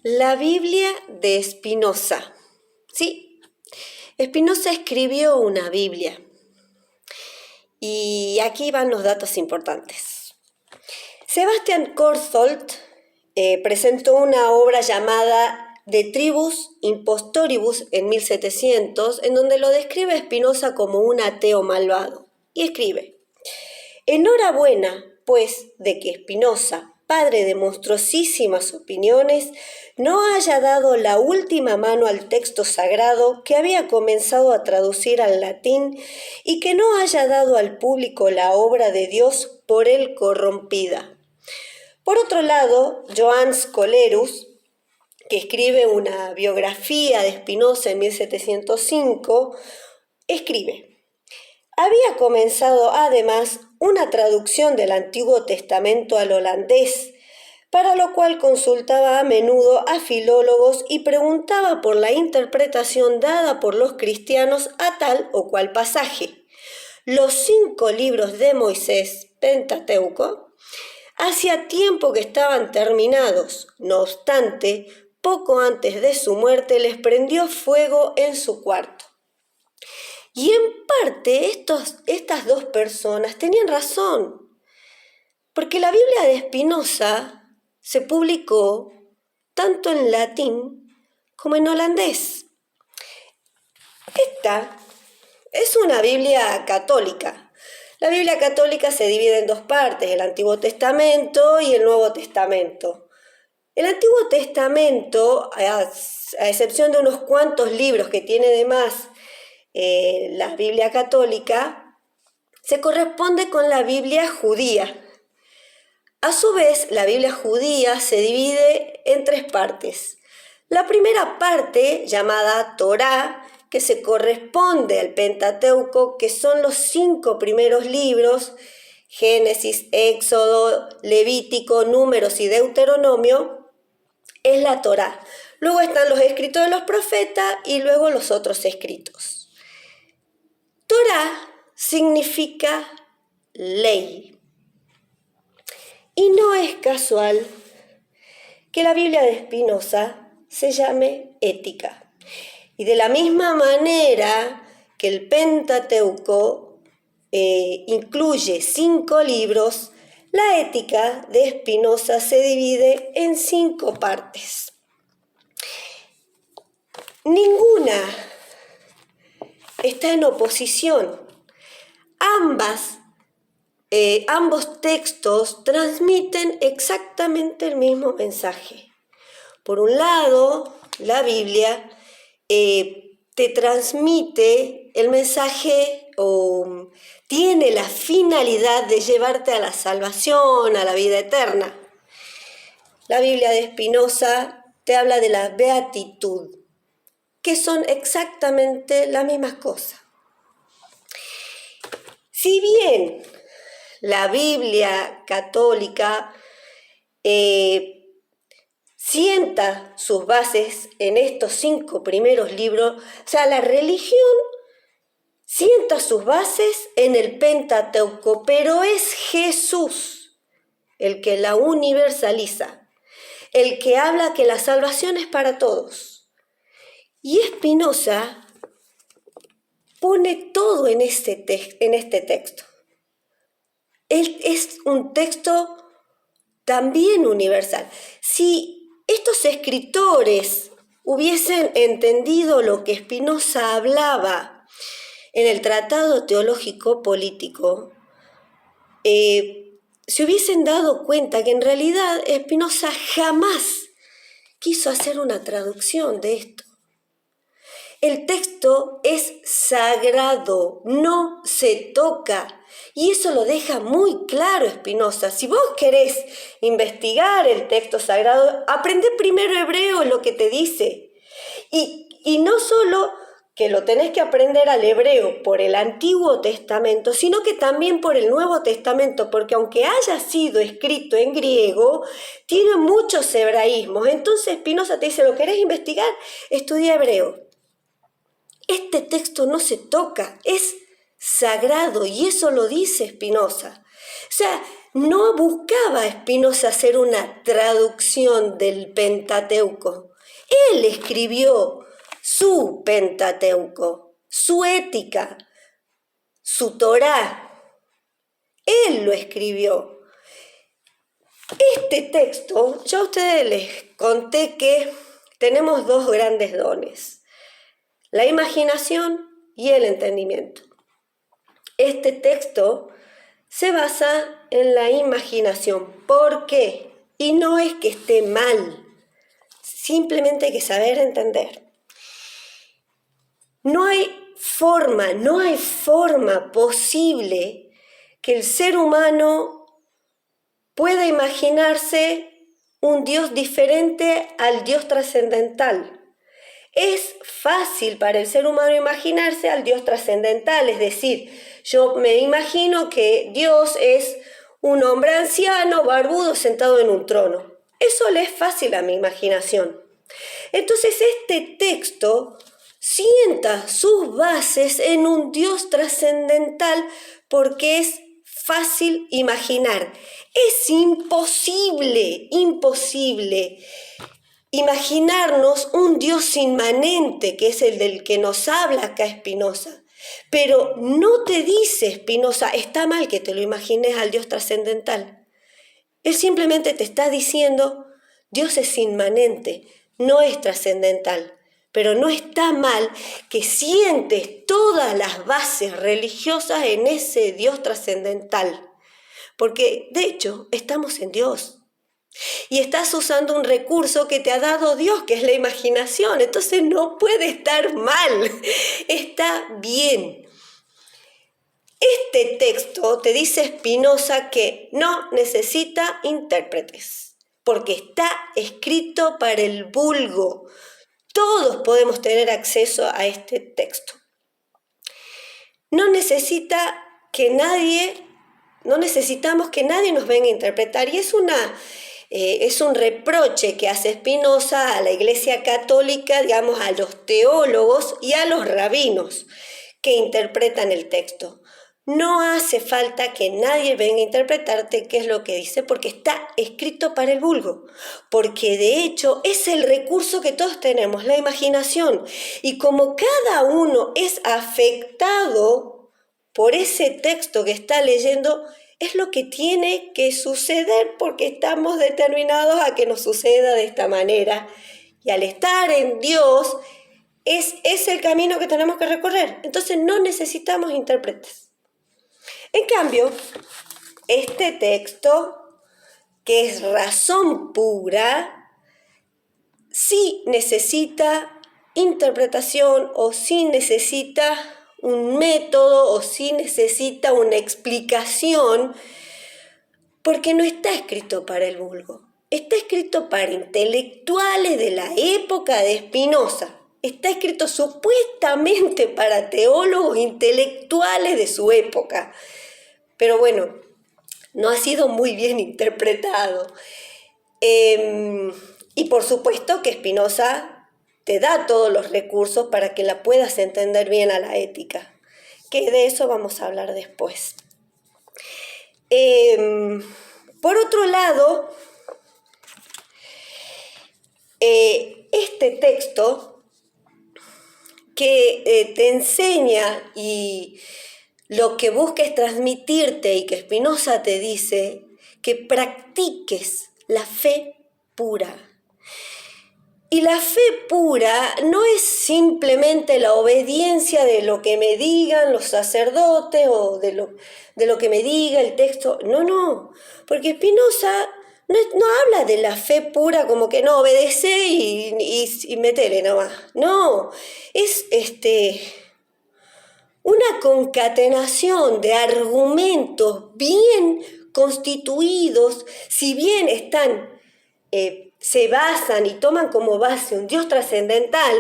La Biblia de Spinoza. Sí, Spinoza escribió una Biblia. Y aquí van los datos importantes. Sebastian Corzold presentó una obra llamada De Tribus Impostoribus en 1700, en donde lo describe Spinoza como un ateo malvado. Y escribe: enhorabuena, pues, de que Spinoza, padre de monstruosísimas opiniones, no haya dado la última mano al texto sagrado que había comenzado a traducir al latín y que no haya dado al público la obra de Dios por él corrompida. Por otro lado, Johannes Colerus, que escribe una biografía de Spinoza en 1705, escribe: había comenzado además una traducción del Antiguo Testamento al holandés, para lo cual consultaba a menudo a filólogos y preguntaba por la interpretación dada por los cristianos a tal o cual pasaje. Los 5 libros de Moisés, Pentateuco, hacía tiempo que estaban terminados. No obstante, poco antes de su muerte les prendió fuego en su cuarto. Y en parte estas dos personas tenían razón, porque la Biblia de Spinoza se publicó tanto en latín como en holandés. Esta es una Biblia católica. La Biblia católica se divide en 2 partes, el Antiguo Testamento y el Nuevo Testamento. El Antiguo Testamento, a excepción de unos cuantos libros que tiene de más la Biblia católica, se corresponde con la Biblia judía. A su vez, la Biblia judía se divide en 3 partes. La primera parte, llamada Torá, que se corresponde al Pentateuco, que son los 5 primeros libros, Génesis, Éxodo, Levítico, Números y Deuteronomio, es la Torá. Luego están los escritos de los profetas y luego los otros escritos. Torá significa ley. Y no es casual que la Biblia de Spinoza se llame ética. Y de la misma manera que el Pentateuco incluye 5 libros, la ética de Spinoza se divide en 5 partes. Ninguna está en oposición. Ambos textos transmiten exactamente el mismo mensaje. Por un lado, la Biblia te transmite el mensaje o tiene la finalidad de llevarte a la salvación, a la vida eterna. La Biblia de Spinoza te habla de la beatitud, que son exactamente las mismas cosas. Si bien la Biblia católica sienta sus bases en estos 5 primeros libros, o sea, la religión sienta sus bases en el Pentateuco, pero es Jesús el que la universaliza, el que habla que la salvación es para todos. Y Spinoza pone todo en este texto. Es un texto también universal. Si estos escritores hubiesen entendido lo que Spinoza hablaba en el Tratado Teológico Político, se hubiesen dado cuenta que en realidad Spinoza jamás quiso hacer una traducción de esto. El texto es sagrado, no se toca. Y eso lo deja muy claro Spinoza. Si vos querés investigar el texto sagrado, aprende primero hebreo, es lo que te dice. Y no solo que lo tenés que aprender al hebreo por el Antiguo Testamento, sino que también por el Nuevo Testamento, porque aunque haya sido escrito en griego, tiene muchos hebraísmos. Entonces Spinoza te dice, ¿lo querés investigar? Estudia hebreo. Este texto no se toca, es sagrado, y eso lo dice Spinoza. O sea, No buscaba Spinoza hacer una traducción del Pentateuco. Él escribió su Pentateuco, su ética, su Torá. Él lo escribió. Este texto, yo a ustedes les conté que tenemos dos grandes dones, la imaginación y el entendimiento. Este texto se basa en la imaginación. ¿Por qué? Y no es que esté mal, simplemente hay que saber entender. No hay forma posible que el ser humano pueda imaginarse un Dios diferente al Dios trascendental. Es fácil para el ser humano imaginarse al Dios trascendental, es decir, yo me imagino que Dios es un hombre anciano, barbudo, sentado en un trono. Eso le es fácil a mi imaginación. Entonces este texto sienta sus bases en un Dios trascendental porque es fácil imaginar. Es imposible imaginarnos un Dios inmanente, que es el del que nos habla acá Spinoza. Pero no te dice Spinoza, está mal que te lo imagines al Dios trascendental. Él simplemente te está diciendo, Dios es inmanente, no es trascendental. Pero no está mal que sientes todas las bases religiosas en ese Dios trascendental. Porque, de hecho, estamos en Dios. Y estás usando un recurso que te ha dado Dios, que es la imaginación. Entonces no puede estar mal, está bien. Este texto te dice Spinoza que no necesita intérpretes, porque está escrito para el vulgo. Todos podemos tener acceso a este texto. No necesitamos que nadie nos venga a interpretar. Y es un reproche que hace Spinoza a la Iglesia Católica, digamos, a los teólogos y a los rabinos que interpretan el texto. No hace falta que nadie venga a interpretarte qué es lo que dice, porque está escrito para el vulgo, porque de hecho es el recurso que todos tenemos, la imaginación, y como cada uno es afectado por ese texto que está leyendo, es lo que tiene que suceder porque estamos determinados a que nos suceda de esta manera, y al estar en Dios es el camino que tenemos que recorrer, entonces no necesitamos intérpretes. En cambio, este texto, que es razón pura, sí necesita interpretación o sí necesita un método o sí necesita una explicación, porque no está escrito para el vulgo. Está escrito para intelectuales de la época de Spinoza. Está escrito supuestamente para teólogos intelectuales de su época. Pero bueno, no ha sido muy bien interpretado. Y por supuesto que Spinoza te da todos los recursos para que la puedas entender bien a la ética, que de eso vamos a hablar después. Por otro lado, este texto que te enseña y lo que busca es transmitirte, y que Spinoza te dice que practiques la fe pura. Y la fe pura no es simplemente la obediencia de lo que me digan los sacerdotes o de lo que me diga el texto. No, porque Spinoza no habla de la fe pura como que no, obedece y metele nomás. No, es una concatenación de argumentos bien constituidos, si bien se basan y toman como base un Dios trascendental,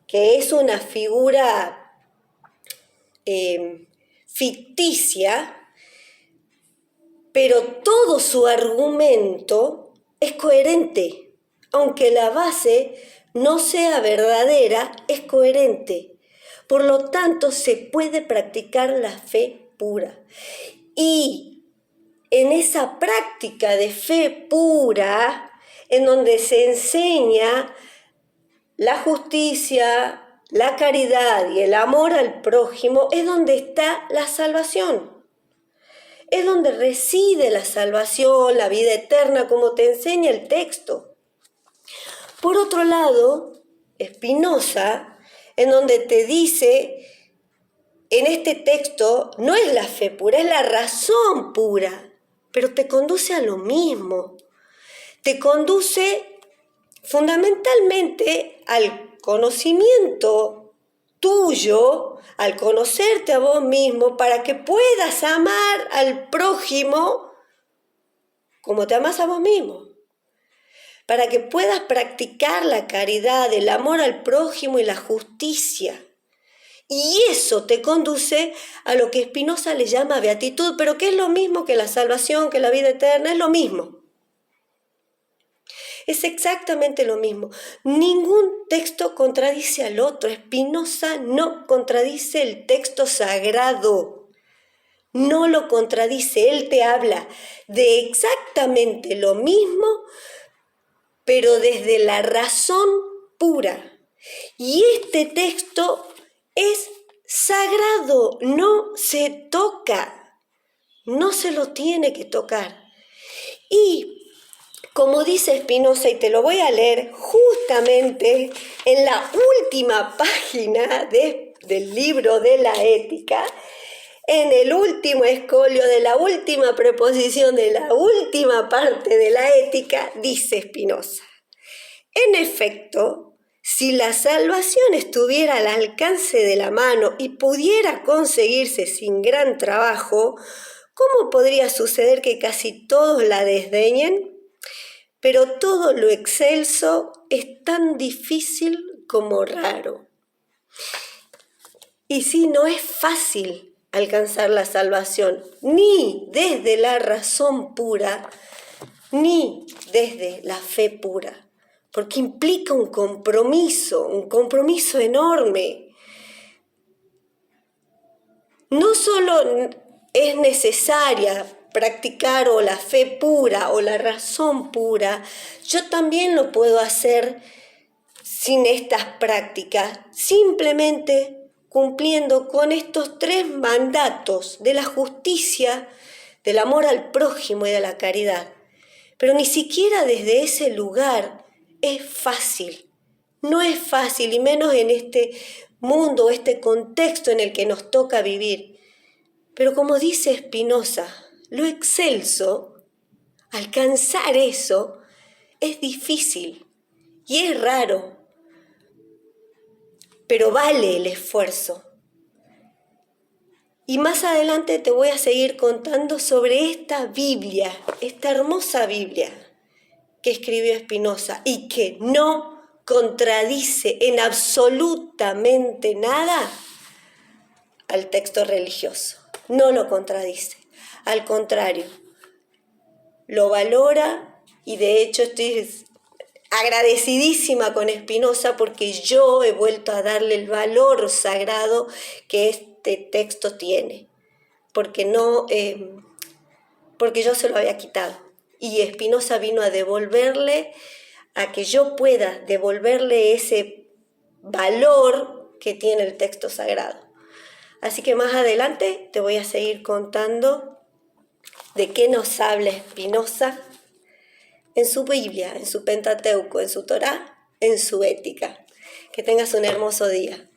que es una figura ficticia, pero todo su argumento es coherente, aunque la base no sea verdadera, es coherente. Por lo tanto, se puede practicar la fe pura. Y en esa práctica de fe pura, en donde se enseña la justicia, la caridad y el amor al prójimo, es donde está la salvación. Es donde reside la salvación, la vida eterna, como te enseña el texto. Por otro lado, Spinoza, en donde te dice, en este texto, no es la fe pura, es la razón pura, pero te conduce a lo mismo. Te conduce fundamentalmente al conocimiento tuyo, al conocerte a vos mismo, para que puedas amar al prójimo como te amas a vos mismo, para que puedas practicar la caridad, el amor al prójimo y la justicia. Y eso te conduce a lo que Spinoza le llama beatitud, pero que es lo mismo que la salvación, que la vida eterna, es lo mismo. Es exactamente lo mismo. Ningún texto contradice al otro. Spinoza no contradice el texto sagrado. No lo contradice. Él te habla de exactamente lo mismo, pero desde la razón pura. Y este texto es sagrado, no se toca, no se lo tiene que tocar. Y como dice Spinoza, y te lo voy a leer justamente en la última página del libro de la Ética, en el último escolio de la última preposición de la última parte de la Ética, dice Spinoza: en efecto, si la salvación estuviera al alcance de la mano y pudiera conseguirse sin gran trabajo, ¿cómo podría suceder que casi todos la desdeñen? Pero todo lo excelso es tan difícil como raro. Y sí, no es fácil alcanzar la salvación, ni desde la razón pura, ni desde la fe pura, porque implica un compromiso enorme. No solo es necesaria practicar o la fe pura o la razón pura, yo también lo puedo hacer sin estas prácticas, simplemente cumpliendo con estos 3 mandatos de la justicia, del amor al prójimo y de la caridad. Pero ni siquiera desde ese lugar es fácil. No es fácil, y menos en este mundo, este contexto en el que nos toca vivir. Pero como dice Spinoza, lo excelso, alcanzar eso, es difícil y es raro, pero vale el esfuerzo. Y más adelante te voy a seguir contando sobre esta Biblia, esta hermosa Biblia que escribió Spinoza y que no contradice en absolutamente nada al texto religioso. No lo contradice. Al contrario, lo valora, y de hecho estoy agradecidísima con Spinoza porque yo he vuelto a darle el valor sagrado que este texto tiene, porque yo se lo había quitado y Spinoza vino a devolverle, a que yo pueda devolverle ese valor que tiene el texto sagrado. Así que más adelante te voy a seguir contando de qué nos habla Spinoza en su Biblia, en su Pentateuco, en su Torá, en su Ética. Que tengas un hermoso día.